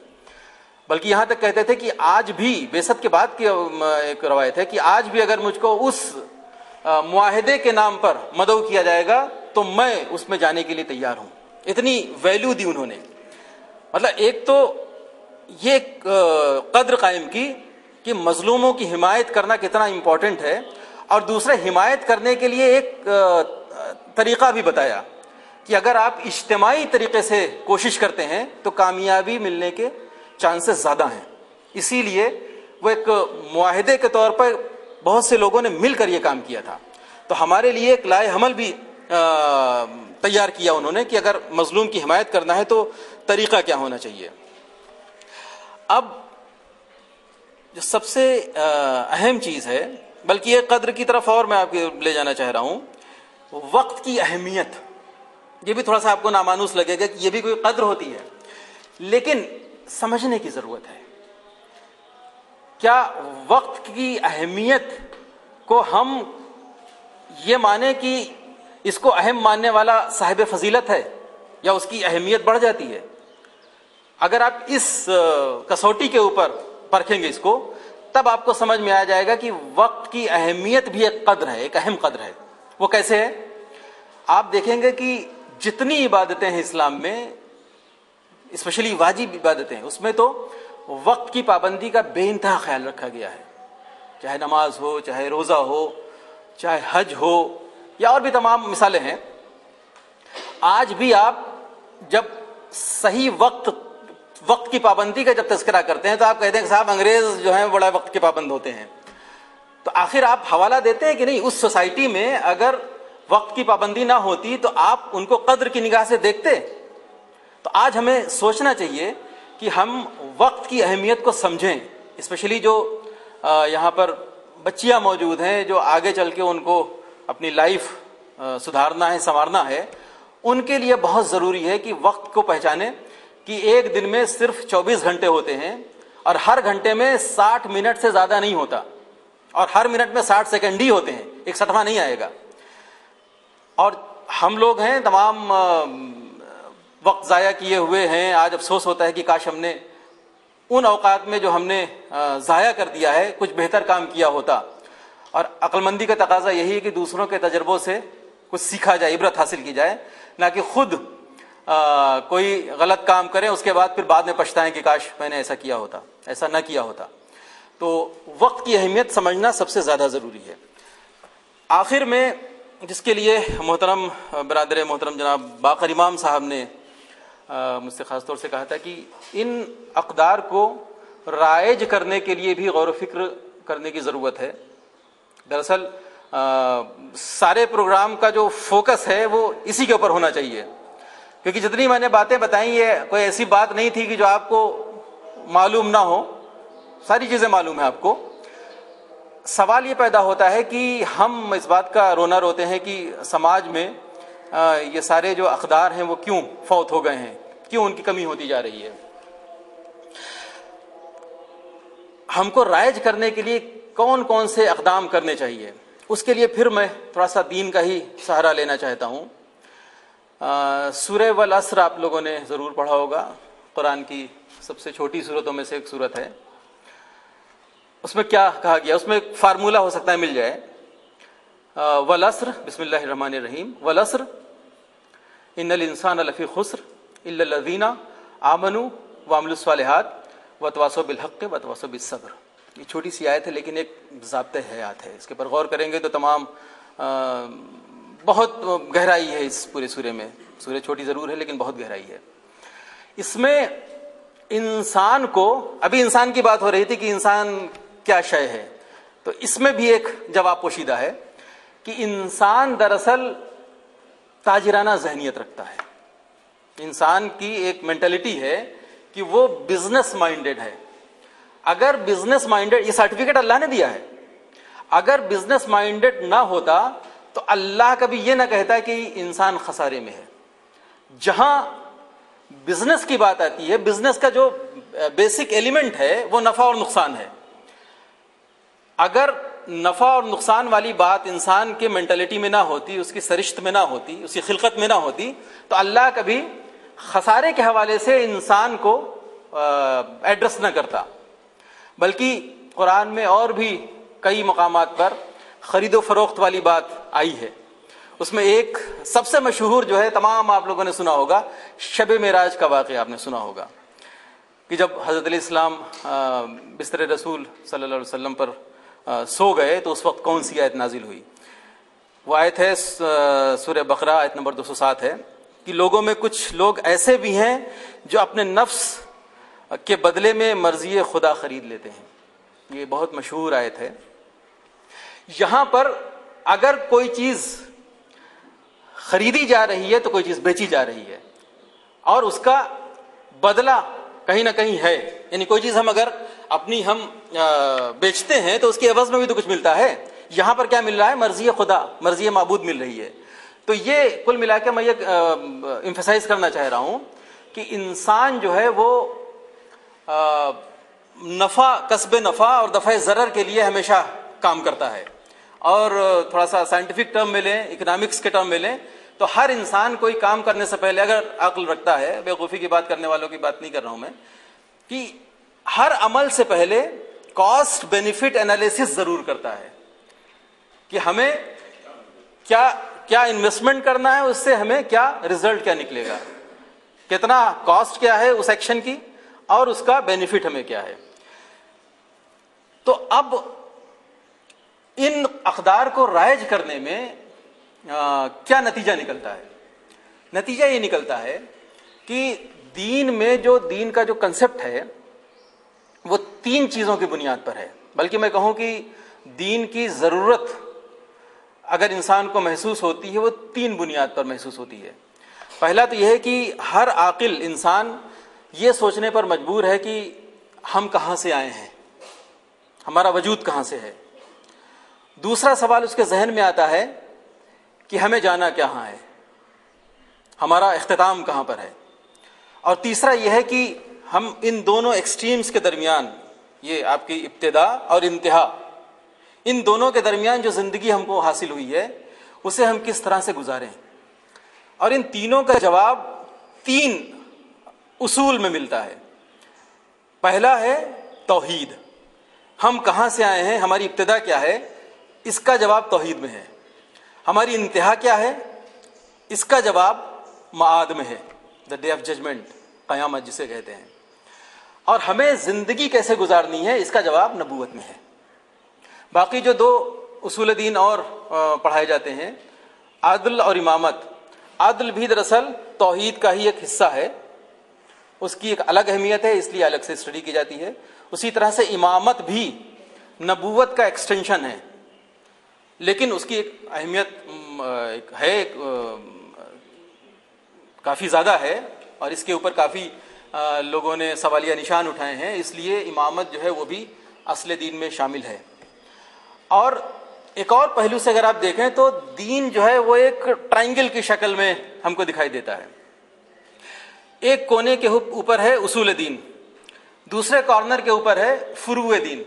بلکہ یہاں تک کہتے تھے کہ آج بھی، بعثت کے بعد کی ایک روایت ہے کہ آج بھی اگر مجھ کو اس معاہدے کے نام پر مدعو کیا جائے گا تو میں اس میں جانے کے لیے تیار ہوں. اتنی ویلیو دی انہوں نے. مطلب ایک تو یہ قدر قائم کی کہ مظلوموں کی حمایت کرنا کتنا امپورٹنٹ ہے، اور دوسرے حمایت کرنے کے لیے ایک طریقہ بھی بتایا کہ اگر آپ اجتماعی طریقے سے کوشش کرتے ہیں تو کامیابی ملنے کے چانسز زیادہ ہیں. اسی لیے وہ ایک معاہدے کے طور پر بہت سے لوگوں نے مل کر یہ کام کیا تھا. تو ہمارے لیے ایک لائحہ عمل بھی تیار کیا انہوں نے کہ اگر مظلوم کی حمایت کرنا ہے تو طریقہ کیا ہونا چاہیے. اب جو سب سے اہم چیز ہے، بلکہ یہ قدر کی طرف اور میں آپ کو لے جانا چاہ رہا ہوں، وقت کی اہمیت. یہ بھی تھوڑا سا آپ کو نامانوس لگے گا کہ یہ بھی کوئی قدر ہوتی ہے، لیکن سمجھنے کی ضرورت ہے. کیا وقت کی اہمیت کو ہم یہ مانیں کہ اس کو اہم ماننے والا صاحب فضیلت ہے یا اس کی اہمیت بڑھ جاتی ہے؟ اگر آپ اس کسوٹی کے اوپر پرکھیں گے اس کو تب آپ کو سمجھ میں آ جائے گا کہ وقت کی اہمیت بھی ایک قدر ہے، ایک اہم قدر ہے. وہ کیسے ہے؟ آپ دیکھیں گے کہ جتنی عبادتیں ہیں اسلام میں، اسپیشلی واجب عبادتیں، اس میں تو وقت کی پابندی کا بے انتہا خیال رکھا گیا ہے. چاہے نماز ہو، چاہے روزہ ہو، چاہے حج ہو یا اور بھی تمام مثالیں ہیں. آج بھی آپ جب صحیح وقت کی پابندی کا جب تذکرہ کرتے ہیں تو آپ کہتے ہیں کہ صاحب انگریز جو ہیں بڑا وقت کے پابند ہوتے ہیں. تو آخر آپ حوالہ دیتے ہیں کہ نہیں اس سوسائٹی میں اگر وقت کی پابندی نہ ہوتی تو آپ ان کو قدر کی نگاہ سے دیکھتے. تو آج ہمیں سوچنا چاہیے کہ ہم وقت کی اہمیت کو سمجھیں. اسپیشلی جو یہاں پر بچیاں موجود ہیں جو آگے چل کے ان کو اپنی لائف سدھارنا ہے سنوارنا ہے, ان کے لیے بہت ضروری ہے کہ وقت کو پہچانیں کہ ایک دن میں صرف 24 گھنٹے ہوتے ہیں اور ہر گھنٹے میں 60 منٹ سے زیادہ نہیں ہوتا, اور ہر منٹ میں 60 سیکنڈ ہی ہوتے ہیں, 61واں نہیں آئے گا. اور ہم لوگ ہیں تمام وقت ضائع کیے ہوئے ہیں. آج افسوس ہوتا ہے کہ کاش ہم نے ان اوقات میں جو ہم نے ضائع کر دیا ہے کچھ بہتر کام کیا ہوتا. اور عقل مندی کا تقاضا یہی ہے کہ دوسروں کے تجربوں سے کچھ سیکھا جائے, عبرت حاصل کی جائے, نہ کہ خود کوئی غلط کام کریں اس کے بعد پھر بعد میں پچھتائیں کہ کاش میں نے ایسا کیا ہوتا, ایسا نہ کیا ہوتا. تو وقت کی اہمیت سمجھنا سب سے زیادہ ضروری ہے. آخر میں جس کے لیے محترم برادر محترم جناب باقر امام صاحب نے مجھ سے خاص طور سے کہا تھا کہ ان اقدار کو رائج کرنے کے لیے بھی غور و فکر کرنے کی ضرورت ہے. دراصل سارے پروگرام کا جو فوکس ہے وہ اسی کے اوپر ہونا چاہیے, کیونکہ جتنی میں نے باتیں بتائیں یہ کوئی ایسی بات نہیں تھی کہ جو آپ کو معلوم نہ ہو, ساری چیزیں معلوم ہیں آپ کو. سوال یہ پیدا ہوتا ہے کہ ہم اس بات کا رونا روتے ہیں کہ سماج میں یہ سارے جو اقدار ہیں وہ کیوں فوت ہو گئے ہیں, کیوں ان کی کمی ہوتی جا رہی ہے. ہم کو رائج کرنے کے لیے کون کون سے اقدام کرنے چاہیے, اس کے لیے پھر میں تھوڑا سا دین کا ہی سہارا لینا چاہتا ہوں. سورہ والعصر آپ لوگوں نے ضرور پڑھا ہوگا, قرآن کی سب سے چھوٹی سورتوں میں سے ایک سورت ہے. اس میں کیا کہا گیا, اس میں ایک فارمولہ ہو سکتا ہے مل جائے. والعصر, بسم اللہ الرحمن الرحیم, والعصر ان الانسان لفی خسر الا الذین آمنوا وعملوا الصالحات وتواصوا بالحق وتواصوا بالصبر. یہ چھوٹی سی آیت ہے لیکن ایک ضابطۂ حیات ہے. اس کے پر غور کریں گے تو تمام بہت گہرائی ہے اس پورے سورے میں. سورہ چھوٹی ضرور ہے لیکن بہت گہرائی ہے. اس میں انسان کو, ابھی انسان کی بات ہو رہی تھی کہ انسان کیا شے ہے, تو اس میں بھی ایک جواب پوشیدہ ہے کہ انسان دراصل تاجرانہ ذہنیت رکھتا ہے. انسان کی ایک مینٹلٹی ہے کہ وہ بزنس مائنڈڈ ہے. اگر بزنس مائنڈڈ, یہ سرٹیفکیٹ اللہ نے دیا ہے, اگر بزنس مائنڈڈ نہ ہوتا تو اللہ کبھی یہ نہ کہتا کہ انسان خسارے میں ہے. جہاں بزنس کی بات آتی ہے, بزنس کا جو بیسک ایلیمنٹ ہے وہ نفع اور نقصان ہے. اگر نفع اور نقصان والی بات انسان کے مینٹلٹی میں نہ ہوتی, اس کی سرشت میں نہ ہوتی, اس کی خلقت میں نہ ہوتی, تو اللہ کبھی خسارے کے حوالے سے انسان کو ایڈریس نہ کرتا. بلکہ قرآن میں اور بھی کئی مقامات پر خرید و فروخت والی بات آئی ہے. اس میں ایک سب سے مشہور جو ہے, تمام آپ لوگوں نے سنا ہوگا, شب معراج کا واقعہ آپ نے سنا ہوگا کہ جب حضرت علیہ السلام بستر رسول صلی اللہ علیہ وسلم پر سو گئے تو اس وقت کون سی آیت نازل ہوئی. وہ آیت ہے سورہ بقرہ آیت نمبر 207 ہے کہ لوگوں میں کچھ لوگ ایسے بھی ہیں جو اپنے نفس کے بدلے میں مرضی خدا خرید لیتے ہیں. یہ بہت مشہور آیت ہے. یہاں پر اگر کوئی چیز خریدی جا رہی ہے تو کوئی چیز بیچی جا رہی ہے, اور اس کا بدلہ کہیں نہ کہیں ہے. یعنی کوئی چیز ہم اگر اپنی ہم بیچتے ہیں تو اس کے عوض میں بھی تو کچھ ملتا ہے. یہاں پر کیا مل رہا ہے؟ مرضی خدا, مرضی معبود مل رہی ہے. تو یہ کل ملا کے میں یہ ایمفسائز کرنا چاہ رہا ہوں کہ انسان جو ہے وہ نفع, کسب نفع اور دفع ضرر کے لیے ہمیشہ کام کرتا ہے. اور تھوڑا سا سائنٹیفک ٹرم میں لیں, اکنامکس کے ٹرم میں لیں, تو ہر انسان کوئی کام کرنے سے پہلے اگر عقل رکھتا ہے, بیوقوفی کی بات کرنے والوں کی بات نہیں کر رہا ہوں میں, کہ ہر عمل سے پہلے کاسٹ بینیفٹ انالیسس ضرور کرتا ہے کہ ہمیں کیا انویسٹمنٹ کرنا ہے, اس سے ہمیں کیا رزلٹ کیا نکلے گا, کتنا کاسٹ کیا ہے اس ایکشن کی اور اس کا بینیفٹ ہمیں کیا ہے. تو اب ان اقدار کو رائج کرنے میں کیا نتیجہ نکلتا ہے؟ نتیجہ یہ نکلتا ہے کہ دین میں جو دین کا جو کنسپٹ ہے وہ 3 چیزوں کی بنیاد پر ہے، بلکہ میں کہوں کہ دین کی ضرورت اگر انسان کو محسوس ہوتی ہے وہ 3 بنیاد پر محسوس ہوتی ہے۔ پہلا تو یہ ہے کہ ہر عاقل انسان یہ سوچنے پر مجبور ہے کہ ہم کہاں سے آئے ہیں، ہمارا وجود کہاں سے ہے۔ دوسرا سوال اس کے ذہن میں آتا ہے کہ ہمیں جانا کہاں ہے، ہمارا اختتام کہاں پر ہے۔ اور تیسرا یہ ہے کہ ہم ان دونوں ایکسٹریمز کے درمیان، یہ آپ کی ابتدا اور انتہا، ان دونوں کے درمیان جو زندگی ہم کو حاصل ہوئی ہے اسے ہم کس طرح سے گزاریں۔ اور ان تینوں کا جواب 3 اصول میں ملتا ہے۔ پہلا ہے توحید، ہم کہاں سے آئے ہیں، ہماری ابتدا کیا ہے، اس کا جواب توحید میں ہے۔ ہماری انتہا کیا ہے، اس کا جواب معاد میں ہے، دا ڈے آف ججمنٹ، قیامت جسے کہتے ہیں۔ اور ہمیں زندگی کیسے گزارنی ہے، اس کا جواب نبوت میں ہے۔ باقی جو 2 اصول دین اور پڑھائے جاتے ہیں، عدل اور امامت، عدل بھی دراصل توحید کا ہی ایک حصہ ہے، اس کی ایک الگ اہمیت ہے، اس لیے الگ سے اسٹڈی کی جاتی ہے۔ اسی طرح سے امامت بھی نبوت کا ایکسٹینشن ہے، لیکن اس کی ایک اہمیت ہے، کافی زیادہ ہے، اور اس کے اوپر کافی لوگوں نے سوالیہ نشان اٹھائے ہیں، اس لیے امامت جو ہے وہ بھی اصل دین میں شامل ہے۔ اور ایک اور پہلو سے اگر آپ دیکھیں تو دین جو ہے وہ ایک ٹرائنگل کی شکل میں ہم کو دکھائی دیتا ہے۔ ایک کونے کے اوپر ہے اصول دین، دوسرے کارنر کے اوپر ہے فروع دین،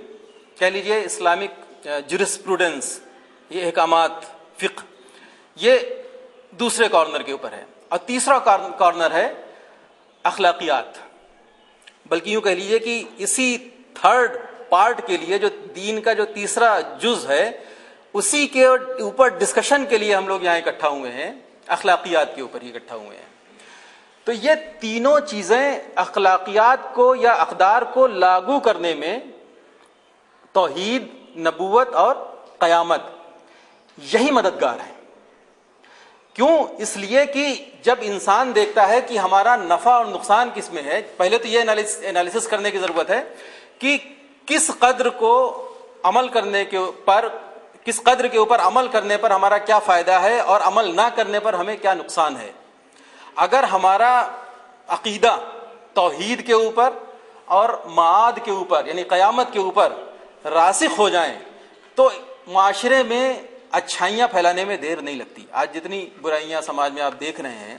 کہہ لیجئے اسلامک جورسپروڈنس، یہ احکامات فقہ، یہ دوسرے کارنر کے اوپر ہے۔ اور تیسرا کارنر ہے اخلاقیات، بلکہ یوں کہہ لیجئے کہ اسی 3rd پارٹ کے لیے جو دین کا جو تیسرا جز ہے اسی کے اوپر ڈسکشن کے لیے ہم لوگ یہاں اکٹھا ہوئے ہیں، اخلاقیات کے اوپر ہی اکٹھا ہوئے ہیں۔ تو یہ تینوں چیزیں اخلاقیات کو یا اقدار کو لاگو کرنے میں توحید، نبوت اور قیامت یہی مددگار ہیں۔ کیوں؟ اس لیے کہ جب انسان دیکھتا ہے کہ ہمارا نفع اور نقصان کس میں ہے، پہلے تو یہ انالیسس کرنے کی ضرورت ہے کہ کس قدر کو عمل کرنے کے پر، کس قدر کے اوپر عمل کرنے پر ہمارا کیا فائدہ ہے اور عمل نہ کرنے پر ہمیں کیا نقصان ہے۔ اگر ہمارا عقیدہ توحید کے اوپر اور معاد کے اوپر یعنی قیامت کے اوپر راسخ ہو جائیں تو معاشرے میں اچھائیاں پھیلانے میں دیر نہیں لگتی۔ آج جتنی برائیاں سماج میں آپ دیکھ رہے ہیں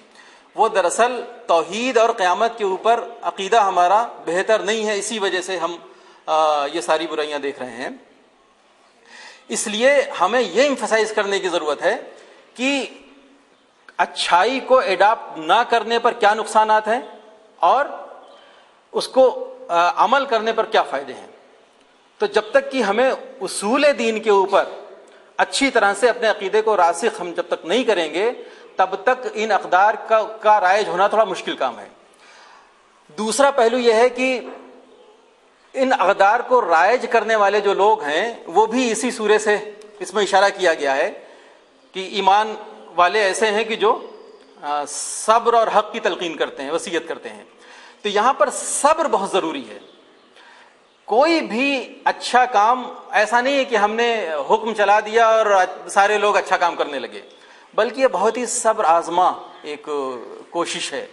وہ دراصل توحید اور قیامت کے اوپر عقیدہ ہمارا بہتر نہیں ہے، اسی وجہ سے ہم یہ ساری برائیاں دیکھ رہے ہیں۔ اس لیے ہمیں یہ ایمفسائز کرنے کی ضرورت ہے کہ اچھائی کو ایڈاپٹ نہ کرنے پر کیا نقصانات ہیں اور اس کو عمل کرنے پر کیا فائدے ہیں۔ تو جب تک کہ ہمیں اصول دین کے اوپر اچھی طرح سے اپنے عقیدے کو راسخ ہم جب تک نہیں کریں گے تب تک ان اقدار کا رائج ہونا تھوڑا مشکل کام ہے۔ دوسرا پہلو یہ ہے کہ ان اقدار کو رائج کرنے والے جو لوگ ہیں وہ بھی اسی سورے سے اس میں اشارہ کیا گیا ہے کہ ایمان والے ایسے ہیں کہ جو صبر اور حق کی تلقین کرتے ہیں، وصیت کرتے ہیں۔ تو یہاں پر صبر بہت ضروری ہے۔ کوئی بھی اچھا کام ایسا نہیں ہے کہ ہم نے حکم چلا دیا اور سارے لوگ اچھا کام کرنے لگے، بلکہ یہ بہت ہی صبر آزما ایک کوشش ہے،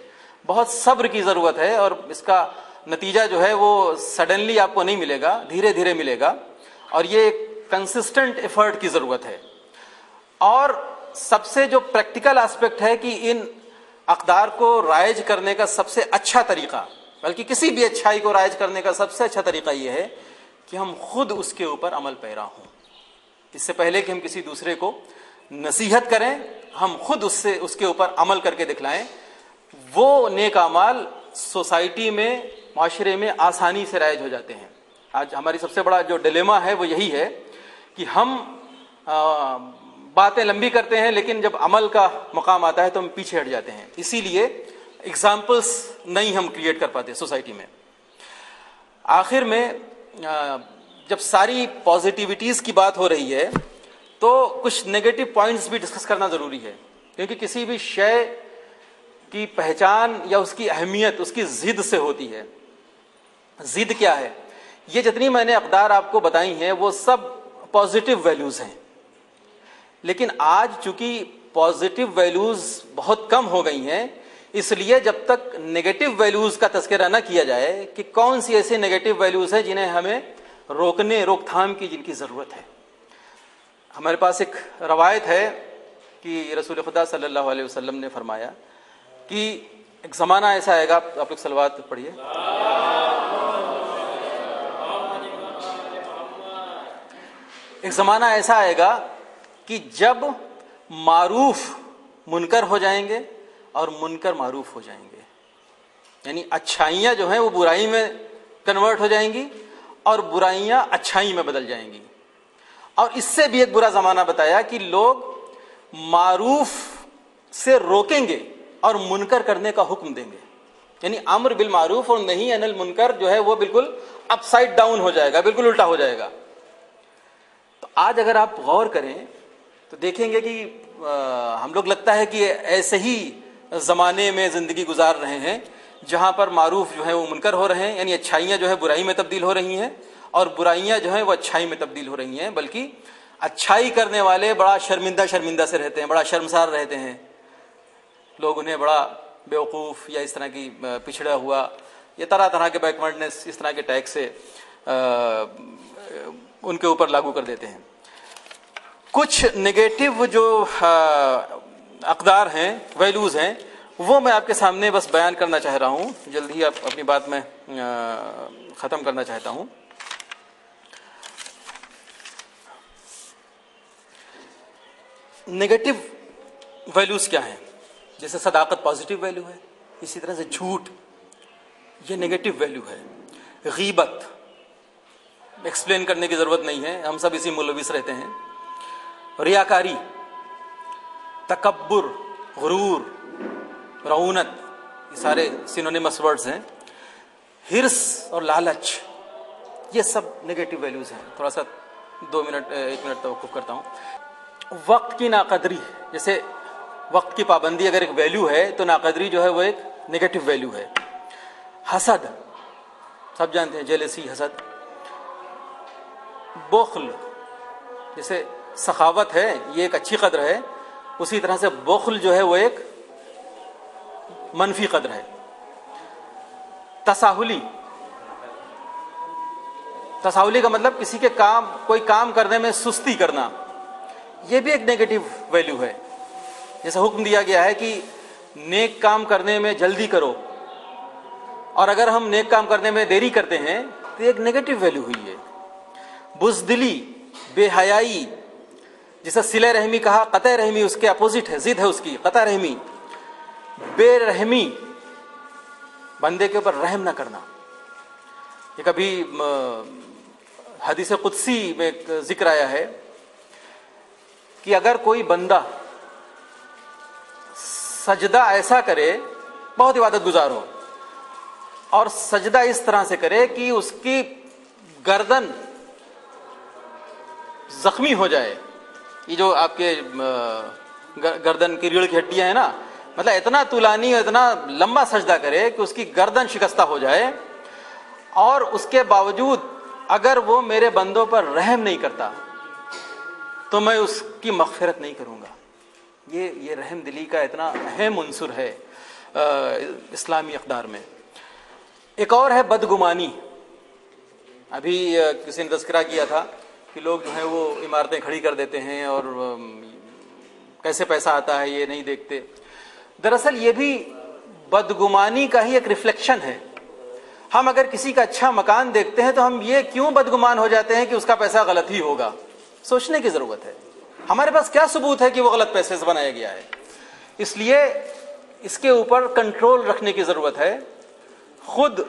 بہت صبر کی ضرورت ہے، اور اس کا نتیجہ جو ہے وہ سڈنلی آپ کو نہیں ملے گا، دھیرے دھیرے ملے گا، اور یہ ایک کنسسٹنٹ ایفرٹ کی ضرورت ہے۔ اور سب سے جو پریکٹیکل ایسپیکٹ ہے کہ ان اقدار کو رائج کرنے کا سب سے اچھا طریقہ، بلکہ کسی بھی اچھائی کو رائج کرنے کا سب سے اچھا طریقہ یہ ہے کہ ہم خود اس کے اوپر عمل پیرا ہوں۔ اس سے پہلے کہ ہم کسی دوسرے کو نصیحت کریں، ہم خود اس کے اوپر عمل کر کے دکھلائیں۔ وہ نیک اعمال سوسائٹی میں، معاشرے میں آسانی سے رائج ہو جاتے ہیں۔ آج ہماری سب سے بڑا جو ڈیلیما ہے وہ یہی ہے کہ ہم باتیں لمبی کرتے ہیں لیکن جب عمل کا مقام آتا ہے تو ہم پیچھے ہٹ جاتے ہیں، اسی لیے ایگزامپلس نہیں ہم کریٹ کر پاتے سوسائٹی میں۔ آخر میں جب ساری پازیٹیوٹیز کی بات ہو رہی ہے تو کچھ نگیٹو پوائنٹس بھی ڈسکس کرنا ضروری ہے، کیونکہ کسی بھی شے کی پہچان یا اس کی اہمیت اس کی ضد سے ہوتی ہے۔ ضد کیا ہے؟ یہ جتنی میں نے اقدار آپ کو بتائی ہیں وہ سب پازیٹیو ویلیوز ہیں، لیکن آج چونکہ پازیٹیو ویلیوز بہت کم ہو گئی ہیں، اس لیے جب تک نگیٹو ویلیوز کا تذکرہ نہ کیا جائے کہ کون سی ایسی نگیٹو ویلیوز ہیں جنہیں ہمیں روک تھام کی جن کی ضرورت ہے۔ ہمارے پاس ایک روایت ہے کہ رسول خدا صلی اللہ علیہ وسلم نے فرمایا کہ ایک زمانہ ایسا آئے گا، آپ لوگ صلوات پڑھیے، ایک زمانہ ایسا آئے گا کہ جب معروف منکر ہو جائیں گے اور منکر معروف ہو جائیں گے، یعنی اچھائیاں جو ہیں وہ برائی میں کنورٹ ہو جائیں گی اور برائیاں اچھائی میں بدل جائیں گی۔ اور اس سے بھی ایک برا زمانہ بتایا کہ لوگ معروف سے روکیں گے اور منکر کرنے کا حکم دیں گے، یعنی امر بالمعروف اور نہی عن المنکر جو ہے وہ بالکل اپ سائڈ ڈاؤن ہو جائے گا، بالکل الٹا ہو جائے گا۔ تو آج اگر آپ غور کریں تو دیکھیں گے کہ ہم لوگ لگتا ہے کہ ایسے ہی زمانے میں زندگی گزار رہے ہیں جہاں پر معروف جو ہے وہ منکر ہو رہے ہیں، یعنی اچھائیاں جو ہے برائی میں تبدیل ہو رہی ہیں اور برائیاں جو ہیں وہ اچھائی میں تبدیل ہو رہی ہیں، بلکہ اچھائی کرنے والے بڑا شرمندہ سے رہتے ہیں، بڑا شرمسار رہتے ہیں، لوگ انہیں بڑا بیوقوف یا اس طرح کی پچھڑا ہوا یا طرح طرح کے بیکورڈنس اس طرح کے ٹیگ سے ان کے اوپر لاگو کر دیتے ہیں۔ کچھ نگیٹو جو اقدار ہیں، ویلیوز ہیں، وہ میں آپ کے سامنے بس بیان کرنا چاہ رہا ہوں، جلد ہی اپنی بات میں ختم کرنا چاہتا ہوں۔ نگیٹو ویلیوز کیا ہیں؟ جیسے صداقت پازیٹیو ویلیو ہے، اسی طرح سے جھوٹ یہ نگیٹو ویلیو ہے، غیبت ایکسپلین کرنے کی ضرورت نہیں ہے، ہم سب اسی ملوث رہتے ہیں، ریاکاری، تکبر، غرور، رعونت، یہ سارے سینونیمس ورڈز ہیں، ہرس اور لالچ، یہ سب نگیٹو ویلیوز ہیں۔ تھوڑا سا 1 منٹ توقف کرتا ہوں۔ وقت کی ناقدری، جیسے وقت کی پابندی اگر ایک ویلیو ہے تو ناقدری جو ہے وہ ایک نگیٹو ویلیو ہے۔ حسد، سب جانتے ہیں، جیلسی، حسد۔ بخل، جیسے سخاوت ہے یہ ایک اچھی قدر ہے، اسی طرح سے بخل جو ہے وہ ایک منفی قدر ہے۔ تساہلی کا مطلب کسی کے کوئی کام کرنے میں سستی کرنا، یہ بھی ایک نیگیٹو ویلیو ہے۔ جیسے حکم دیا گیا ہے کہ نیک کام کرنے میں جلدی کرو، اور اگر ہم نیک کام کرنے میں دیری کرتے ہیں تو ایک نیگیٹو ویلیو ہوئی ہے۔ بزدلی، بے حیائی، جسے صلہ رحمی کہا، قطع رحمی اس کے اپوزٹ ہے، ضد ہے اس کی، قطع رحمی۔ بے رحمی، بندے کے اوپر رحم نہ کرنا۔ یہ کبھی حدیث قدسی میں ایک ذکر آیا ہے کہ اگر کوئی بندہ سجدہ ایسا کرے، بہت عبادت گزار ہو، اور سجدہ اس طرح سے کرے کہ اس کی گردن زخمی ہو جائے، یہ جو آپ کے گردن کی ریڑھ کی ہڈیاں ہیں نا، مطلب اتنا طولانی اور اتنا لمبا سجدہ کرے کہ اس کی گردن شکستہ ہو جائے، اور اس کے باوجود اگر وہ میرے بندوں پر رحم نہیں کرتا تو میں اس کی مغفرت نہیں کروں گا۔ یہ رحم دلی کا اتنا اہم عنصر ہے اسلامی اقدار میں۔ ایک اور ہے بدگمانی۔ ابھی کسی نے تذکرہ کیا تھا کہ لوگ جو ہیں وہ عمارتیں کھڑی کر دیتے ہیں اور کیسے پیسہ آتا ہے یہ نہیں دیکھتے۔ دراصل یہ بھی بدگمانی کا ہی ایک ریفلیکشن ہے۔ ہم اگر کسی کا اچھا مکان دیکھتے ہیں تو ہم یہ کیوں بدگمان ہو جاتے ہیں کہ اس کا پیسہ غلط ہی ہوگا؟ سوچنے کی ضرورت ہے۔ ہمارے پاس کیا ثبوت ہے کہ وہ غلط پیسے سے بنایا گیا ہے؟ اس لیے اس کے اوپر کنٹرول رکھنے کی ضرورت ہے۔ خود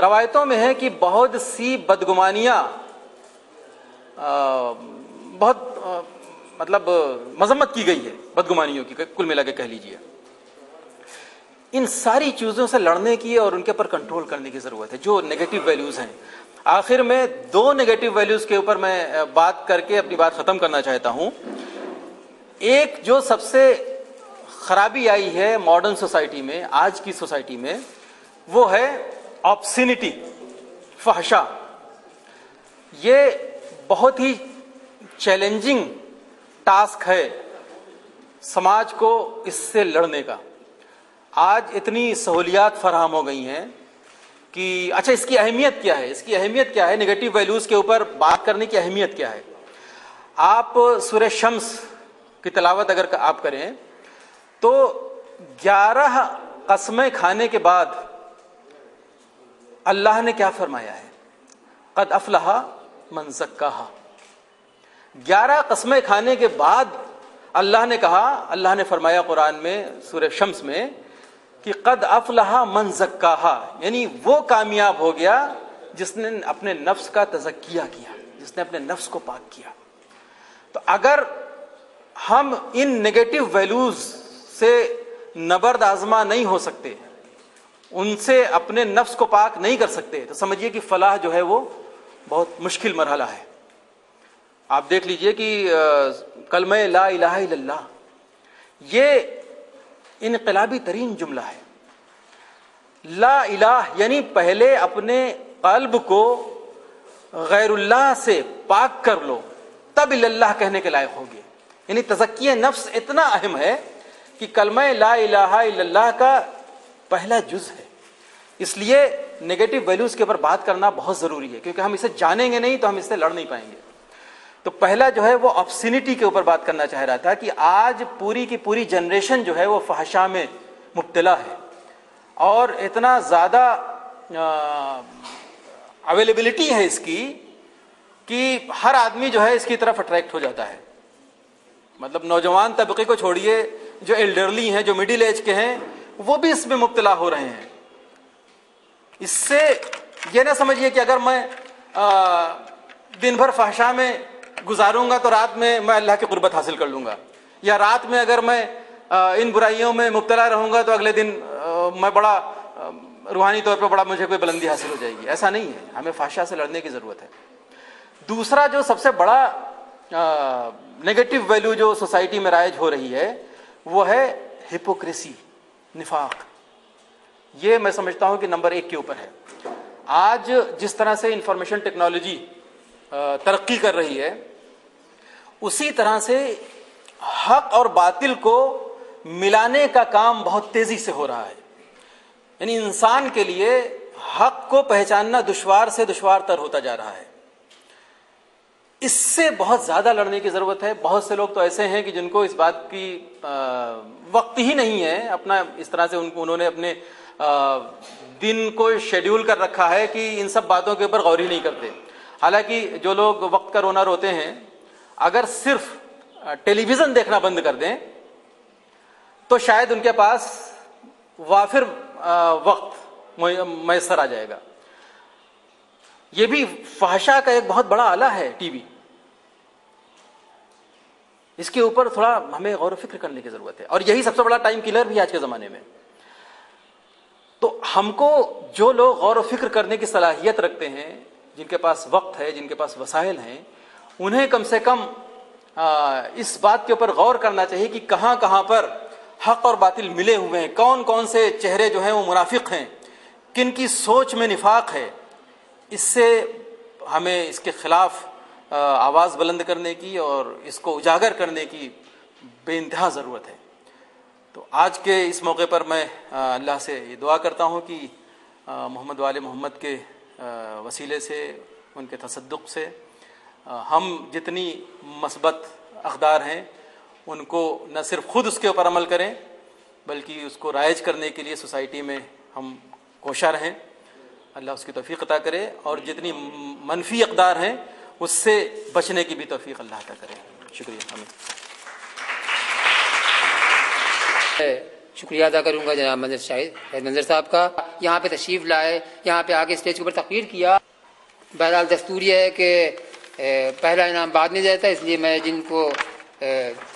روایتوں میں ہے کہ بہت سی بدگمانیاں بہت مطلب مذمت کی گئی ہے بدگمانیوں کی، کل ملا کے کہہ لیجئے۔ ان ساری چیزوں سے لڑنے کی اور ان کے پر کنٹرول کرنے کی ضرورت ہے جو نیگیٹو ویلیوز ہیں۔ آخر میں دو نگیٹو ویلیوز کے اوپر میں بات کر کے اپنی بات ختم کرنا چاہتا ہوں. ایک جو سب سے خرابی آئی ہے ماڈرن سوسائٹی میں، آج کی سوسائٹی میں، وہ ہے آبسینٹی، فحشا. یہ بہت ہی چیلنجنگ ٹاسک ہے سماج کو اس سے لڑنے کا. آج اتنی سہولیات فراہم ہو گئی ہیں کہ اچھا اس کی اہمیت کیا ہے، اس کی اہمیت کیا ہے، نگیٹو ویلیوز کے اوپر بات کرنے کی اہمیت کیا ہے. آپ سورہ شمس کی تلاوت اگر آپ کریں تو 11 قسمیں کھانے کے بعد اللہ نے کیا فرمایا ہے؟ قد افلح من زکاہا. 11 قسمیں کھانے کے بعد اللہ نے کہا، اللہ نے فرمایا قرآن میں سورہ شمس میں کہ قد افلح من زکاہا، یعنی وہ کامیاب ہو گیا جس نے اپنے نفس کا تزکیہ کیا، جس نے اپنے نفس کو پاک کیا. تو اگر ہم ان نگیٹو ویلیوز سے نبرد آزما نہیں ہو سکتے، ان سے اپنے نفس کو پاک نہیں کر سکتے، تو سمجھیے کہ فلاح جو ہے وہ بہت مشکل مرحلہ ہے. آپ دیکھ لیجئے کہ کلمہ لا الہ الا اللہ یہ انقلابی ترین جملہ ہے. لا الہ یعنی پہلے اپنے قلب کو غیر اللہ سے پاک کر لو، تب اللہ کہنے کے لائق ہوگے. یعنی تزکیہ نفس اتنا اہم ہے کہ کلمہ لا الہ الا اللہ کا پہلا جز ہے. اس لیے نگیٹو ویلیوز کے اوپر بات کرنا بہت ضروری ہے، کیونکہ ہم اسے جانیں گے نہیں تو ہم اس سے لڑ نہیں پائیں گے. تو پہلا جو ہے وہ آبسینٹی کے اوپر بات کرنا چاہ رہا تھا کہ آج پوری کی پوری جنریشن جو ہے وہ فحشا میں مبتلا ہے، اور اتنا زیادہ اویلیبلٹی ہے اس کی کہ ہر آدمی جو ہے اس کی طرف اٹریکٹ ہو جاتا ہے. مطلب نوجوان طبقے کو چھوڑیے، جو ایلڈرلی ہیں، جو مڈل ایج کے ہیں، وہ بھی اس میں مبتلا ہو رہے ہیں. اس سے یہ نہ سمجھیے کہ اگر میں دن بھر فحشا میں گزاروں گا تو رات میں اللہ کی قربت حاصل کر لوں گا، یا رات میں اگر میں ان برائیوں میں مبتلا رہوں گا تو اگلے دن میں بڑا روحانی طور پہ بڑا مجھے کوئی بلندی حاصل ہو جائے گی. ایسا نہیں ہے، ہمیں فحشا سے لڑنے کی ضرورت ہے. دوسرا جو سب سے بڑا نگیٹو ویلیو جو سوسائٹی میں رائج ہو رہی ہے وہ ہے ہپوکریسی، نفاق. یہ میں سمجھتا ہوں کہ نمبر 1 کے اوپر ہے. آج جس طرح سے انفارمیشن ٹیکنالوجی ترقی کر رہی ہے، اسی طرح سے حق اور باطل کو ملانے کا کام بہت تیزی سے ہو رہا ہے. یعنی انسان کے لیے حق کو پہچاننا دشوار سے دشوار تر ہوتا جا رہا ہے. اس سے بہت زیادہ لڑنے کی ضرورت ہے. بہت سے لوگ تو ایسے ہیں کہ جن کو اس بات کی وقت ہی نہیں ہے. اپنا اس طرح سے انہوں نے اپنے دن کو شیڈیول کر رکھا ہے کہ ان سب باتوں کے اوپر غور ہی نہیں کرتے. حالانکہ جو لوگ وقت کا رونا روتے ہیں، اگر صرف ٹیلی ویژن دیکھنا بند کر دیں تو شاید ان کے پاس وافر وقت میسر آ جائے گا. یہ بھی فحشا کا ایک بہت بڑا آلہ ہے ٹی وی. اس کے اوپر تھوڑا ہمیں غور و فکر کرنے کی ضرورت ہے، اور یہی سب سے بڑا ٹائم کلر بھی آج کے زمانے میں. تو ہم کو جو لوگ غور و فکر کرنے کی صلاحیت رکھتے ہیں، جن کے پاس وقت ہے، جن کے پاس وسائل ہیں، انہیں کم سے کم اس بات کے اوپر غور کرنا چاہیے کہ کہاں کہاں پر حق اور باطل ملے ہوئے ہیں، کون کون سے چہرے جو ہیں وہ منافق ہیں، کن کی سوچ میں نفاق ہے. اس سے ہمیں اس کے خلاف آواز بلند کرنے کی اور اس کو اجاگر کرنے کی بے انتہا ضرورت ہے. تو آج کے اس موقع پر میں اللہ سے یہ دعا کرتا ہوں کہ محمد وآل محمد کے وسیلے سے، ان کے تصدق سے ہم جتنی مثبت اقدار ہیں ان کو نہ صرف خود اس کے اوپر عمل کریں بلکہ اس کو رائج کرنے کے لیے سوسائٹی میں ہم کوشاں رہیں. اللہ اس کی توفیق عطا کرے، اور جتنی منفی اقدار ہیں اس سے بچنے کی بھی توفیق اللہ عطا کرے. شکریہ. شکریہ ادا کروں گا جناب منظر شاہد منظر صاحب کا، یہاں پہ تشریف لائے، یہاں پہ آگے اسٹیج کے اوپر تقریر کیا. بہرحال دستور یہ ہے کہ پہلا انعام بعد میں جاتا ہے، اس لیے میں جن کو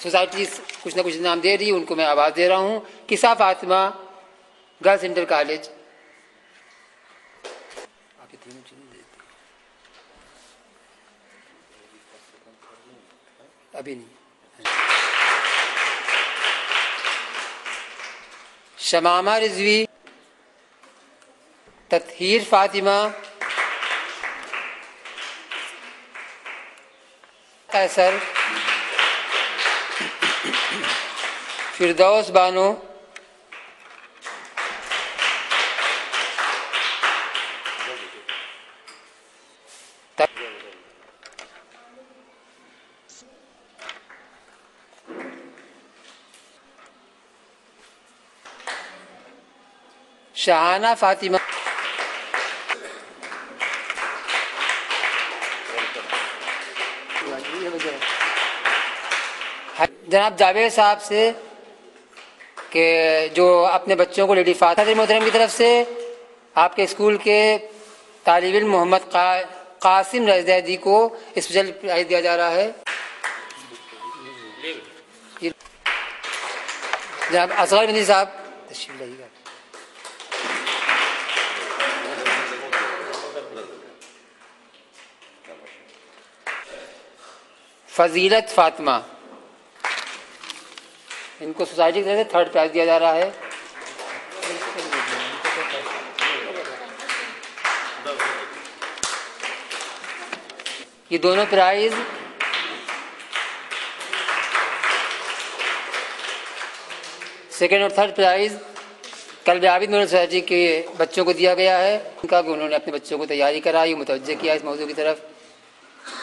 سوسائٹی کچھ نہ کچھ انعام دے رہی ہے ان کو میں آواز دے رہا ہوں. کسا فاطمہ، گرلز انٹر کالج. ابھی نہیں. شمامہ رضوی، تطہیر فاطمہ، قیصر، فردوس بانو، شہانہ فاطمہ، جناب جاوید صاحب سے کہ جو اپنے بچوں کو لیڈی فاطمہ محترم کی طرف سے آپ کے اسکول کے طالب علم محمد قاسم رضیدی کو اسپیشل پرائز دیا جا رہا ہے. جناب اصغر بندی صاحب تشریف لائیے گا. فضیلت فاطمہ، ان کو سوسائٹی کی طرف سے 3rd پرائز دیا جا رہا ہے. یہ دونوں پرائز سیکنڈ اور 3rd پرائز قلب عابد نور سوسائٹی کے بچوں کو دیا گیا ہے. ان کا کہ انہوں نے اپنے بچوں کو تیاری کرائی، متوجہ کیا اس موضوع کی طرف،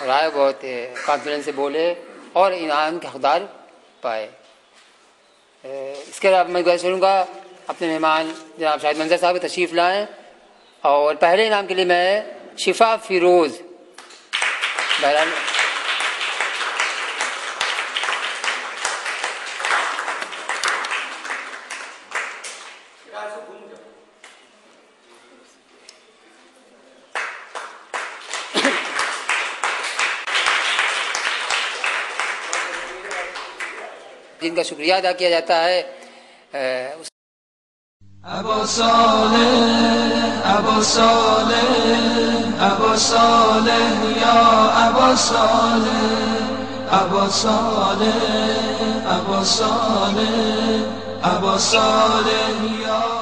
اور آئے بہت کانفیڈنس سے بولے اور انعام کے حقدار پائے. اس کے علاوہ میں گزارش کروں گا اپنے مہمان جناب شاہد منظر صاحب تشریف لائیں، اور پہلے انعام کے لیے میں شفا فیروز بہرحال جن کا شکریہ ادا کیا جاتا ہے. ابو صالح ابو صالح ابو صالح یا ابو صالح ابو صالح ابو صالح ابو صالح یا